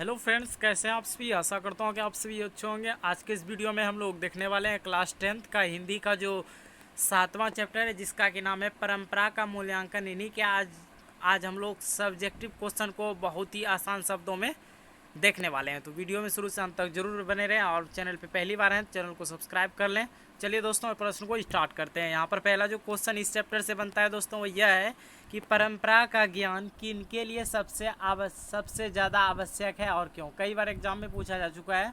Hello friends, कैसे हैं आप सभी। आशा करता हूँ कि आप सभी अच्छे होंगे। आज के इस वीडियो में हम लोग देखने वाले हैं क्लास 10th का हिंदी का जो 7वां चैप्टर है, जिसका कि नाम है परंपरा का मूल्यांकन। इन्हीं के आज हम लोग सब्जेक्टिव क्वेश्चन को बहुत ही आसान शब्दों में देखने वाले हैं। तो वीडियो में शुरू से अंत तक जरूर बने रहें और चैनल पे पहली बार हैं चैनल को सब्सक्राइब कर लें। चलिए दोस्तों, प्रश्न को स्टार्ट करते हैं। यहाँ पर पहला जो क्वेश्चन इस चैप्टर से बनता है दोस्तों, वो यह है कि परंपरा का ज्ञान किनके लिए सबसे ज़्यादा आवश्यक है और क्यों। कई बार एग्जाम में पूछा जा चुका है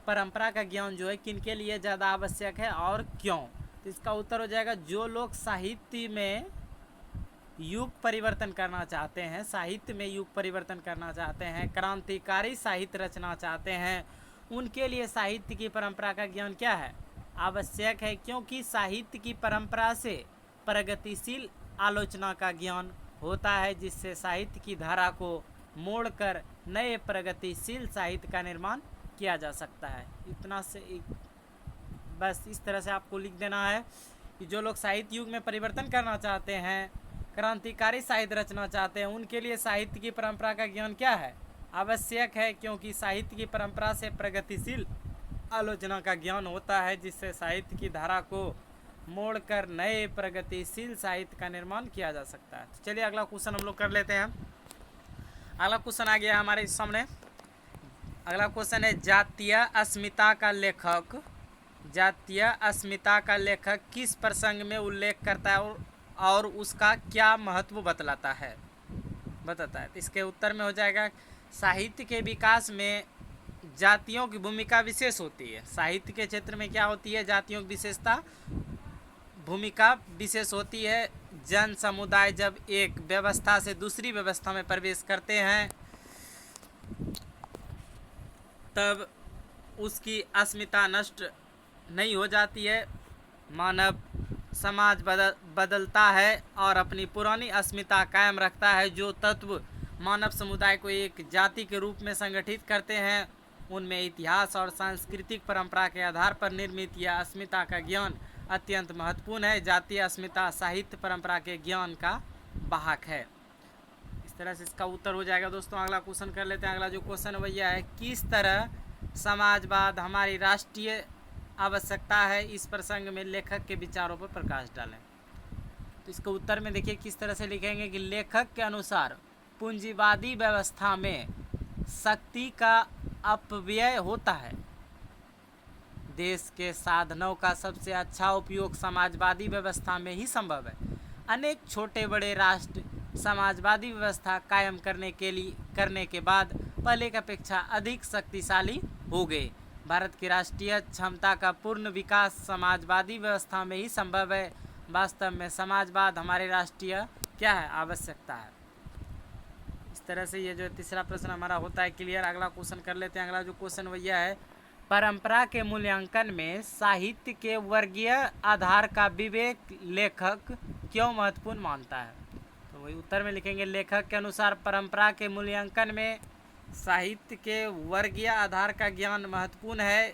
परंपरा का ज्ञान जो है किनके लिए ज़्यादा आवश्यक है और क्यों। तो इसका उत्तर हो जाएगा जो लोग साहित्य में युग परिवर्तन करना चाहते हैं, साहित्य में युग परिवर्तन करना चाहते हैं, क्रांतिकारी साहित्य रचना चाहते हैं, उनके लिए साहित्य की परंपरा का ज्ञान क्या है, आवश्यक है। क्योंकि साहित्य की परंपरा से प्रगतिशील आलोचना का ज्ञान होता है, जिससे साहित्य की धारा को मोड़कर नए प्रगतिशील साहित्य का निर्माण किया जा सकता है। इतना से बस इस तरह से आपको लिख देना है कि जो लोग साहित्य युग में परिवर्तन करना चाहते हैं, क्रांतिकारी साहित्य रचना चाहते हैं, उनके लिए साहित्य की परंपरा का ज्ञान क्या है, आवश्यक है। क्योंकि साहित्य की परंपरा से प्रगतिशील आलोचना का ज्ञान होता है, जिससे साहित्य की धारा को मोड़कर नए प्रगतिशील साहित्य का निर्माण किया जा सकता है। तो चलिए अगला क्वेश्चन हम लोग कर लेते हैं। अगला क्वेश्चन आ गया हमारे सामने। अगला क्वेश्चन है जातीय अस्मिता का लेखक किस प्रसंग में उल्लेख करता है और उसका क्या महत्व बताता है। तो इसके उत्तर में हो जाएगा साहित्य के विकास में जातियों की भूमिका विशेष होती है। साहित्य के क्षेत्र में क्या होती है, जातियों की विशेषता भूमिका विशेष होती है। जन समुदाय जब एक व्यवस्था से दूसरी व्यवस्था में प्रवेश करते हैं तब उसकी अस्मिता नष्ट नहीं हो जाती है। मानव समाज बदलता है और अपनी पुरानी अस्मिता कायम रखता है। जो तत्व मानव समुदाय को एक जाति के रूप में संगठित करते हैं, उनमें इतिहास और सांस्कृतिक परंपरा के आधार पर निर्मित यह अस्मिता का ज्ञान अत्यंत महत्वपूर्ण है। जातीय अस्मिता साहित्य परंपरा के ज्ञान का वाहक है। इस तरह से इसका उत्तर हो जाएगा दोस्तों। अगला क्वेश्चन कर लेते हैं। अगला जो क्वेश्चन है वह है किस तरह समाजवाद हमारी राष्ट्रीय आवश्यकता है, इस प्रसंग में लेखक के विचारों पर प्रकाश डालें। तो इसके उत्तर में देखिए किस तरह से लिखेंगे कि लेखक के अनुसार पूंजीवादी व्यवस्था में शक्ति का अपव्यय होता है। देश के साधनों का सबसे अच्छा उपयोग समाजवादी व्यवस्था में ही संभव है। अनेक छोटे बड़े राष्ट्र समाजवादी व्यवस्था कायम करने के बाद पहले की अपेक्षा अधिक शक्तिशाली हो गए। भारत की राष्ट्रीय क्षमता का पूर्ण विकास समाजवादी व्यवस्था में ही संभव है। वास्तव में समाजवाद हमारे राष्ट्रीय क्या है, आवश्यकता है। इस तरह से ये जो तीसरा प्रश्न हमारा होता है क्लियर। अगला क्वेश्चन कर लेते हैं। अगला जो क्वेश्चन वो यह है परंपरा के मूल्यांकन में साहित्य के वर्गीय आधार का विवेक लेखक क्यों महत्वपूर्ण मानता है। तो वही उत्तर में लिखेंगे लेखक के अनुसार परंपरा के मूल्यांकन में साहित्य के वर्गीय आधार का ज्ञान महत्वपूर्ण है।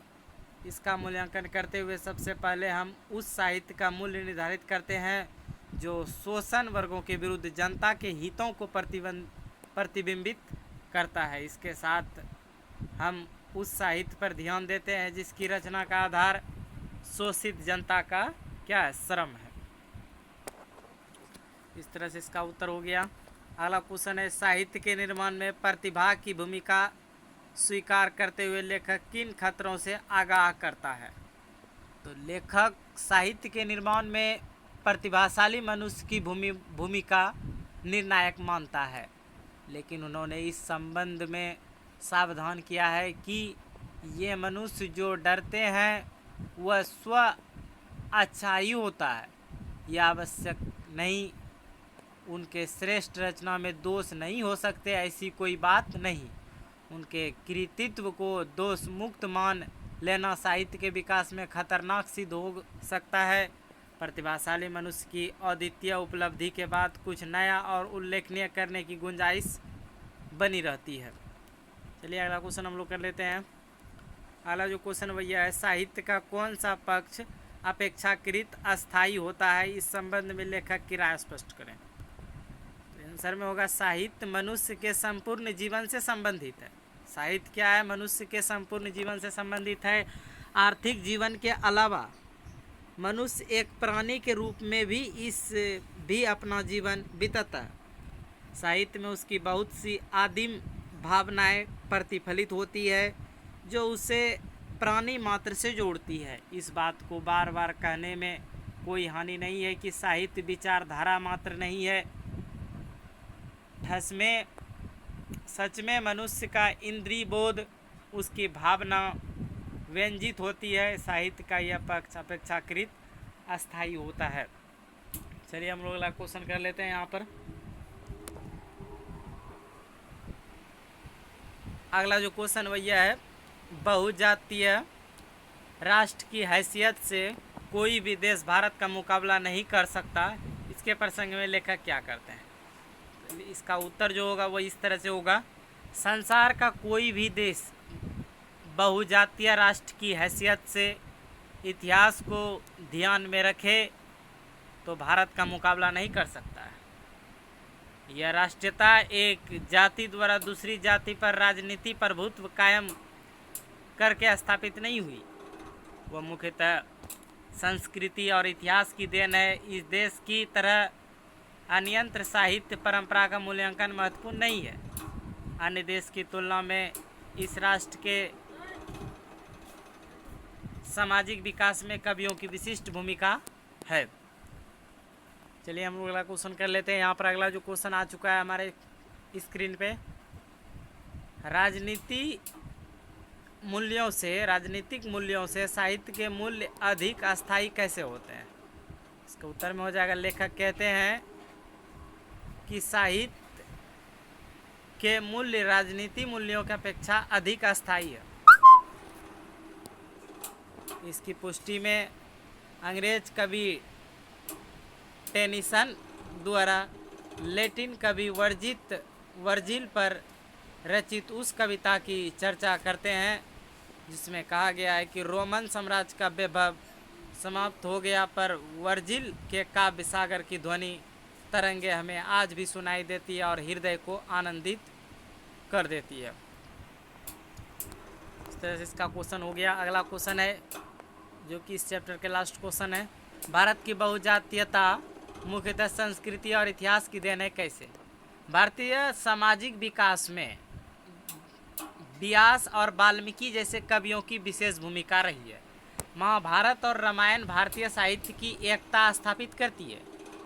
इसका मूल्यांकन करते हुए सबसे पहले हम उस साहित्य का मूल्य निर्धारित करते हैं जो शोषण वर्गों के विरुद्ध जनता के हितों को प्रतिबिंबित करता है। इसके साथ हम उस साहित्य पर ध्यान देते हैं जिसकी रचना का आधार शोषित जनता का क्या है, श्रम है। इस तरह से इसका उत्तर हो गया। अगला क्वेश्चन है साहित्य के निर्माण में प्रतिभा की भूमिका स्वीकार करते हुए लेखक किन खतरों से आगाह करता है। तो लेखक साहित्य के निर्माण में प्रतिभाशाली मनुष्य की भूमिका निर्णायक मानता है, लेकिन उन्होंने इस संबंध में सावधान किया है कि ये मनुष्य जो डरते हैं वह स्व अच्छाई होता है, यह आवश्यक नहीं। उनके श्रेष्ठ रचना में दोष नहीं हो सकते, ऐसी कोई बात नहीं। उनके कृतित्व को दोष मुक्त मान लेना साहित्य के विकास में खतरनाक सिद्ध हो सकता है। प्रतिभाशाली मनुष्य की अद्वितीय उपलब्धि के बाद कुछ नया और उल्लेखनीय करने की गुंजाइश बनी रहती है। चलिए अगला क्वेश्चन हम लोग कर लेते हैं। अगला जो क्वेश्चन भैया है साहित्य का कौन सा पक्ष अपेक्षाकृत अस्थायी होता है, इस संबंध में लेखक की राय स्पष्ट करें। आंसर में होगा साहित्य मनुष्य के संपूर्ण जीवन से संबंधित है। साहित्य क्या है? मनुष्य के संपूर्ण जीवन से संबंधित है। आर्थिक जीवन के अलावा मनुष्य एक प्राणी के रूप में भी अपना जीवन बिताता है। साहित्य में उसकी बहुत सी आदिम भावनाएं प्रतिफलित होती है जो उसे प्राणी मात्र से जोड़ती है। इस बात को बार बार कहने में कोई हानि नहीं है कि साहित्य विचारधारा मात्र नहीं है। सच में मनुष्य का इंद्रिय बोध, उसकी भावना व्यंजित होती है। साहित्य का यह पक्ष अपेक्षाकृत अस्थायी होता है। चलिए हम लोग अगला क्वेश्चन कर लेते हैं। यहाँ पर अगला जो क्वेश्चन वह यह है, बहुजातीय राष्ट्र की हैसियत से कोई भी देश भारत का मुकाबला नहीं कर सकता, इसके प्रसंग में लेखक क्या करते हैं? इसका उत्तर जो होगा वो इस तरह से होगा, संसार का कोई भी देश बहुजातीय राष्ट्र की हैसियत से इतिहास को ध्यान में रखे तो भारत का मुकाबला नहीं कर सकता है। यह राष्ट्रीयता एक जाति द्वारा दूसरी जाति पर राजनीति प्रभुत्व कायम करके स्थापित नहीं हुई, वह मुख्यतः संस्कृति और इतिहास की देन है। इस देश की तरह अन्यत्र साहित्य परंपरा का मूल्यांकन महत्वपूर्ण नहीं है। अन्य देश की तुलना में इस राष्ट्र के सामाजिक विकास में कवियों की विशिष्ट भूमिका है। चलिए हम लोग अगला क्वेश्चन कर लेते हैं। यहाँ पर अगला जो क्वेश्चन आ चुका है हमारे स्क्रीन पे, राजनीतिक मूल्यों से साहित्य के मूल्य अधिक अस्थायी कैसे होते हैं? इसका उत्तर में हो जाएगा, लेखक कहते हैं कि साहित्य के मूल्य राजनीतिक मूल्यों की अपेक्षा अधिक अस्थायी है। इसकी पुष्टि में अंग्रेज कवि टेनिसन द्वारा लैटिन कवि वर्जिल पर रचित उस कविता की चर्चा करते हैं जिसमें कहा गया है कि रोमन साम्राज्य का वैभव समाप्त हो गया, पर वर्जिल के काव्य सागर की ध्वनि तरंगे हमें आज भी सुनाई देती है और हृदय को आनंदित कर देती है। इस तरह से इसका क्वेश्चन हो गया। अगला क्वेश्चन है जो कि इस चैप्टर के लास्ट क्वेश्चन है, भारत की बहुजातीयता मुख्यतः संस्कृति और इतिहास की देन है कैसे? भारतीय सामाजिक विकास में व्यास और वाल्मीकि जैसे कवियों की विशेष भूमिका रही है। महाभारत और रामायण भारतीय साहित्य की एकता स्थापित करती है।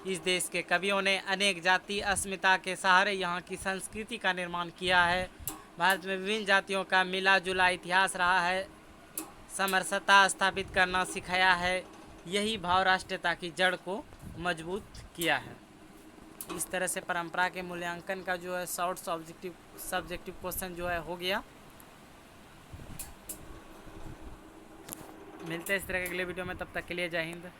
इस देश के कवियों ने अनेक जाति अस्मिता के सहारे यहाँ की संस्कृति का निर्माण किया है। भारत में विभिन्न जातियों का मिला जुला इतिहास रहा है, समरसता स्थापित करना सिखाया है। यही भाव राष्ट्रीयता की जड़ को मजबूत किया है। इस तरह से परंपरा के मूल्यांकन का जो है शॉर्ट सब्जेक्टिव क्वेश्चन जो है हो गया। मिलते हैं इस तरह के अगले वीडियो में, तब तक के लिए जय हिंद।